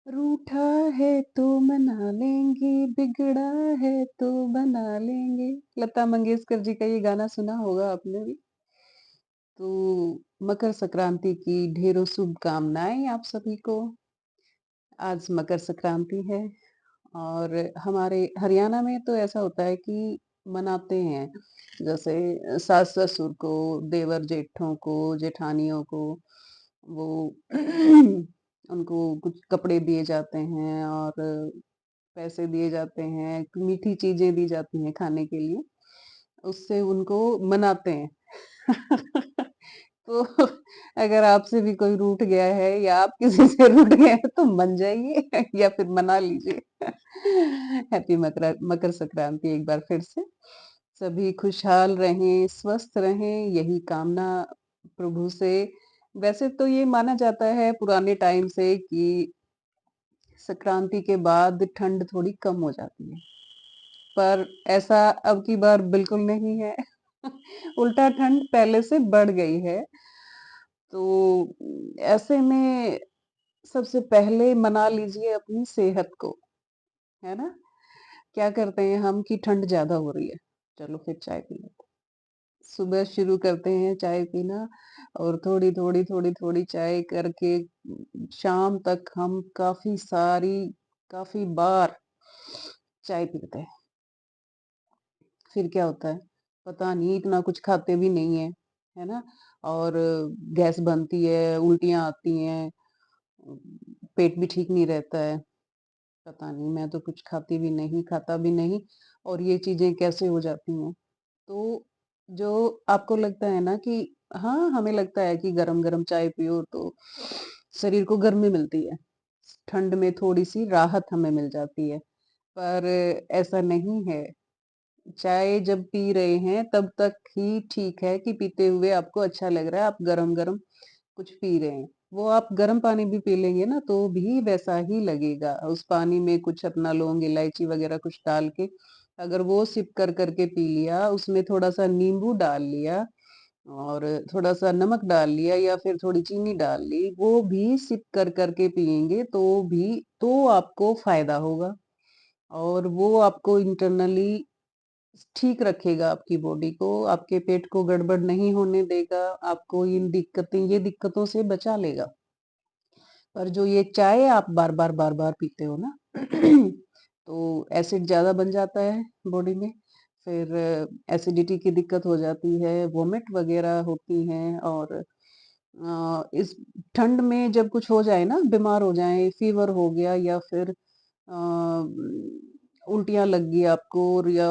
रूठा है तो मना लेंगे, बिगड़ा है तो बना लेंगे। लता मंगेशकर जी का ये गाना सुना होगा आपने भी। तो मकर संक्रांति की ढेरों शुभकामनाएँ आप सभी को। आज मकर संक्रांति है और हमारे हरियाणा में तो ऐसा होता है कि मनाते हैं। जैसे सास-ससुर को, देवर-जेठों को, जेठानियों को वो उनको कुछ कपड़े दिए जाते हैं और पैसे दिए जाते हैं, मीठी चीज़ें दी जाती हैं खाने के लिए, उससे उनको मनाते हैं। तो अगर आपसे भी कोई रूठ गया है या आप किसी से रूठ गए हैं तो मन जाइए या फिर मना लीजिए। हैप्पी मकर संक्रांति एक बार फिर से। सभी खुशहाल रहें, स्वस्थ रहें, यही कामना प्रभु से। वैसे तो ये माना जाता है पुराने टाइम से कि संक्रांति के बाद ठंड थोड़ी कम हो जाती है, पर ऐसा अब की बार बिल्कुल नहीं है। उल्टा ठंड पहले से बढ़ गई है। तो ऐसे में सबसे पहले मना लीजिए अपनी सेहत को, है ना? क्या करते हैं हम कि ठंड ज़्यादा हो रही है, चलो फिर चाय पी लेते हैं। सुबह शुरू करते हैं चाय पीना और थोड़ी-थोड़ी, थोड़ी-थोड़ी चाय करके शाम तक हम काफ़ी बार चाय पीते हैं। फिर क्या होता है, पता नहीं इतना कुछ खाते भी नहीं हैं, है ना? और गैस बनती है, उल्टियाँ आती हैं, पेट भी ठीक नहीं रहता है। पता नहीं, मैं तो कुछ खाती भी नहीं, खाता भी नहीं और ये चीज़ें कैसे हो जाती हैं। तो जो आपको लगता है ना कि हाँ, हमें लगता है कि गरम-गरम चाय पियो तो शरीर को गर्मी मिलती है, ठंड में थोड़ी-सी राहत हमें मिल जाती है, पर ऐसा नहीं है। चाय जब पी रहे हैं तब तक ही ठीक है कि पीते हुए आपको अच्छा लग रहा है, आप गरम-गरम कुछ पी रहे हैं। वो आप गर्म पानी भी पी लेंगे ना तो भी वैसा ही लगेगा। उस पानी में कुछ अपना लौंग, इलायची वगैरह कुछ डाल के अगर वो सिप कर के पी लिया, उसमें थोड़ा-सा नींबू डाल लिया और थोड़ा-सा नमक डाल लिया या फिर थोड़ी चीनी डाल ली, वो भी सिप कर के पिएँगे तो आपको फ़ायदा होगा और वो आपको इंटरनली ठीक रखेगा आपकी बॉडी को, आपके पेट को गड़बड़ नहीं होने देगा, आपको ये दिक्कतों से बचा लेगा। पर जो ये चाय आप बार-बार पीते हो ना, तो एसिड ज़्यादा बन जाता है बॉडी में, फिर एसिडिटी की दिक्कत हो जाती है, वॉमिट वगैरह होती हैं और इस ठंड में जब कुछ हो जाए ना, बीमार हो जाएँ, फीवर हो गया या फिर उल्टियाँ लग गई आपको और या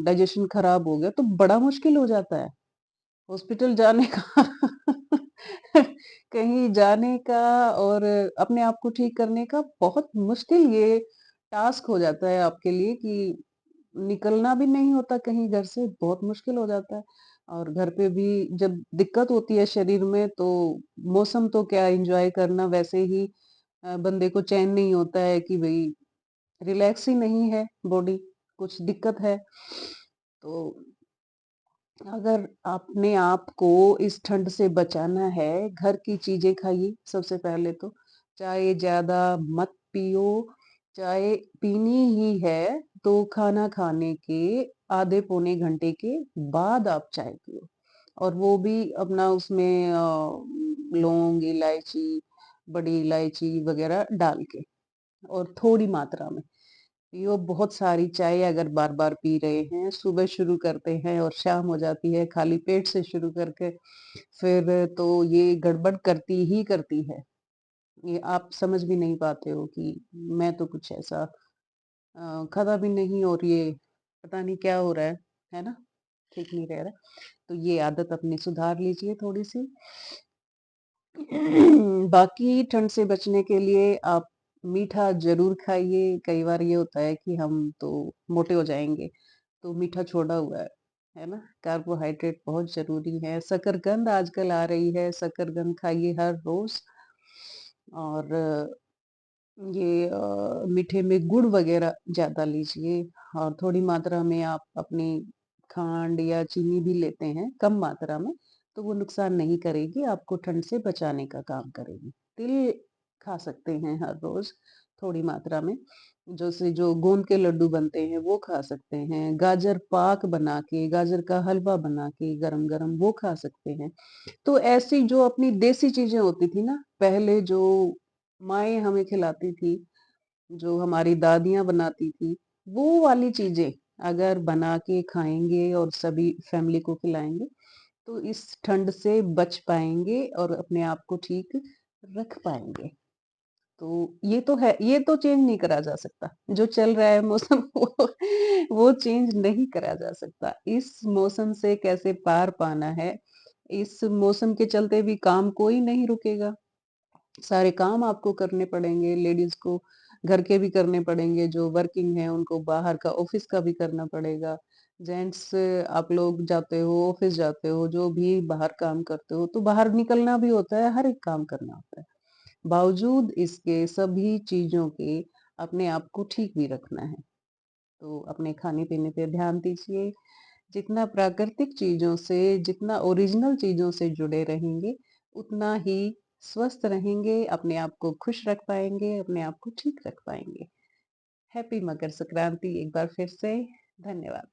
डाइजेशन खराब हो गया तो बड़ा मुश्किल हो जाता है। हॉस्पिटल जाने का कहीं जाने का और अपने आप को ठीक करने का बहुत मुश्किल ये टास्क हो जाता है आपके लिए कि निकलना भी नहीं होता कहीं घर से, बहुत मुश्किल हो जाता है। और घर पे भी जब दिक्कत होती है शरीर में तो मौसम तो क्या एन्जॉय करना वैसे ही बंदे को चैन नहीं होता है कि भई रिलैक्स ही नहीं है बॉडी, कुछ दिक्कत है। तो अगर अपने आप को इस ठंड से बचाना है, घर की चीज़ें खाइए सबसे पहले तो। चाय ज़्यादा मत पियो, चाय पीनी ही है तो खाना खाने के आधे पौने घंटे के बाद आप चाय पियो। और वो भी अपना उसमें लौंग, इलायची, बड़ी इलायची वगैरह डाल के और थोड़ी मात्रा में। पियो बहुत सारी चाय अगर बार-बार पी रहे हैं, सुबह शुरू करते हैं और शाम हो जाती है, खाली पेट से शुरू करके फिर तो ये गड़बड़ करती ही करती है। ये आप समझ भी नहीं पाते हो कि मैं तो कुछ ऐसा खाता भी नहीं और ये पता नहीं क्या हो रहा है ना? ठीक नहीं रह रहा। तो ये आदत अपनी सुधार लीजिए थोड़ी-सी। बाकी ठंड से बचने के लिए आप मीठा ज़रूर खाइए। कई बार ये होता है कि हम तो मोटे हो जाएँगे, तो मीठा छोड़ा हुआ है ना? कार्बोहाइड्रेट बहुत ज़रूरी है। शकरकंद आजकल आ रही है, शकरकंद खाइए हर रोज़ और ये मीठे में गुड़ वग़ैरह ज़्यादा लीजिए और थोड़ी मात्रा में आप अपनी खांड या चीनी भी लेते हैं, कम मात्रा में, तो वो नुकसान नहीं करेगी, आपको ठंड से बचाने का काम करेगी। तिल खा सकते हैं हर रोज़ थोड़ी मात्रा में। जैसे जो गोंद के लड्डू बनते हैं वो खा सकते हैं, गाजर पाक बना के, गाजर का हलवा बना के गरम-गरम वो खा सकते हैं। तो ऐसी जो अपनी देसी चीज़ें होती थी ना, पहले जो माएँ हमें खिलाती थी, जो हमारी दादियाँ बनाती थी, वो वाली चीज़ें अगर बना के खाएँगे और सभी फैमिली को खिलाएँगे, तो इस ठंड से बच पाएँगे और अपने आप को ठीक रख पाएँगे। तो ये तो है, ये तो चेंज नहीं करा जा सकता। जो चल रहा है मौसम वो चेंज नहीं करा जा सकता। इस मौसम से कैसे पार पाना है, इस मौसम के चलते भी काम कोई नहीं रुकेगा। सारे काम आपको करने पड़ेंगे, लेडीज़ को घर के भी करने पड़ेंगे, जो वर्किंग हैं उनको बाहर का ऑफ़िस का भी करना पड़ेगा। जेंट्स आप लोग जाते हो, ऑफ़िस जाते हो, जो भी बाहर काम करते हो, तो बाहर निकलना भी होता है, हर एक काम करना होता है। बावजूद इसके सभी चीज़ों के अपने आप को ठीक भी रखना है। तो अपने खाने-पीने पे ध्यान दीजिए। जितना प्राकृतिक चीज़ों से, जितना ओरिजिनल चीज़ों से जुड़े रहेंगे, उतना ही स्वस्थ रहेंगे, अपने आप को खुश रख पाएँगे, अपने आप को ठीक रख पाएँगे। हैप्पी मकर संक्रांति एक बार फिर से। धन्यवाद।